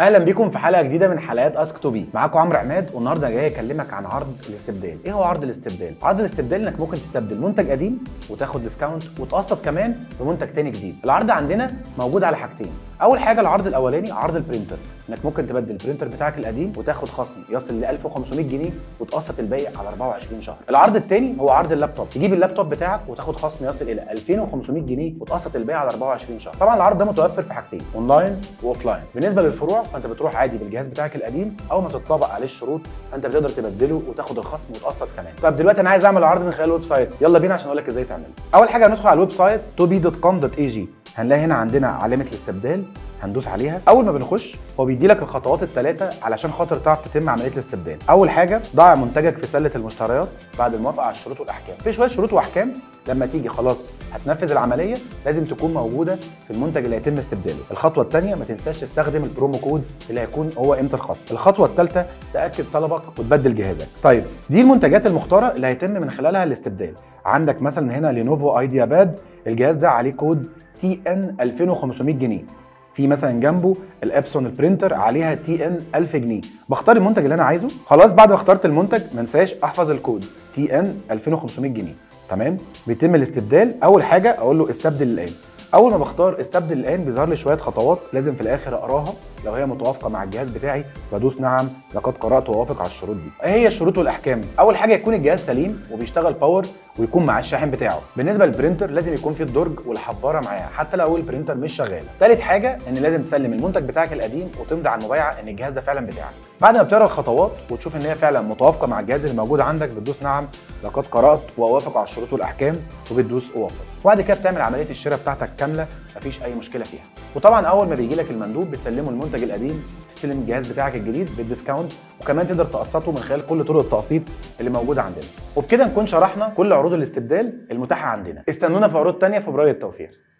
اهلا بيكم في حلقه جديده من حلقات اسك تو بي. معاكم عمرو عماد، والنهارده جاي اكلمك عن عرض الاستبدال. ايه هو عرض الاستبدال؟ عرض الاستبدال انك ممكن تستبدل منتج قديم وتاخد ديسكاونت وتقسط كمان بمنتج تاني جديد. العرض عندنا موجود على حاجتين. اول حاجه العرض الاولاني عرض البرينتر، انك ممكن تبدل البرينتر بتاعك القديم وتاخد خصم يصل ل 1500 جنيه وتقسط الباقي على 24 شهر. العرض الثاني هو عرض اللابتوب، تجيب اللابتوب بتاعك وتاخد خصم يصل الى 2500 جنيه وتقسط الباقي على 24 شهر. طبعا العرض ده متوفر في حاجتين، اونلاين واوفلاين. بالنسبه للفروع فانت بتروح عادي بالجهاز بتاعك القديم، اول ما تطبق عليه الشروط فانت بتقدر تبدله وتاخد الخصم وتقسط كمان. طب دلوقتي انا عايز اعمل عرض من خلال الويب سايت، يلا بينا عشان اقول لك ازاي تعمله. اول حاجه هندخل على الويب سايت tobi.com.ag، هنلاقي هنا عندنا علامه الاستبدال، هندوس عليها. اول ما بنخش هو بيدي لك الخطوات الثلاثه علشان خاطر تعرف تتم عمليه الاستبدال. اول حاجه ضع منتجك في سله المشتريات بعد الموافقه على الشروط والاحكام. في شويه شروط واحكام لما تيجي خلاص هتنفذ العمليه لازم تكون موجوده في المنتج اللي هيتم استبداله. الخطوه الثانيه ما تنساش تستخدم البرومو كود اللي هيكون هو قيمه الخصم. الخطوه الثالثه تاكد طلبك وتبدل جهازك. طيب دي المنتجات المختاره اللي هيتم من خلالها الاستبدال. عندك مثلا هنا لينوفو ايديا باد، الجهاز ده عليه كود TN 2500 جنيه. في مثلا جنبه الابسون البرينتر عليها TN 1000 جنيه. بختار المنتج اللي انا عايزه. خلاص بعد ما اخترت المنتج ما انساش احفظ الكود TN 2500 جنيه. تمام، بيتم الاستبدال. اول حاجه اقول له استبدل الان. اول ما بختار استبدل الان بيظهر لي شويه خطوات لازم في الاخر اقراها، لو هي متوافقه مع الجهاز بتاعي بدوس نعم لقد قرات واوافق على الشروط دي. ايه هي الشروط والاحكام؟ اول حاجه يكون الجهاز سليم وبيشتغل باور ويكون معاه الشاحن بتاعه. بالنسبه للبرينتر لازم يكون فيه الدرج والحباره معاه حتى لو البرينتر مش شغاله. ثالث حاجه ان لازم تسلم المنتج بتاعك القديم وتمضي على المبايعه ان الجهاز ده فعلا بتاعك. بعد ما بتقرا الخطوات وتشوف ان هي فعلا متوافقه مع الجهاز اللي موجود عندك بتدوس نعم لقد قرات واوافق على الشروط والاحكام وبتدوس اوافق. وبعد كده بتعمل عمليه الشراء بتاعتك كامله مفيش اي مشكله فيها. وطبعا اول ما بيجي لك المندوب بتسلمه المنتج القديم، تستلم الجهاز بتاعك الجديد بالديسكاونت، وكمان تقدر تقسطه من خلال كل طرق التقسيط اللي موجوده عندنا. وبكده نكون شرحنا كل عروض الاستبدال المتاحه عندنا. استنونا في عروض ثانيه في فبراير التوفير.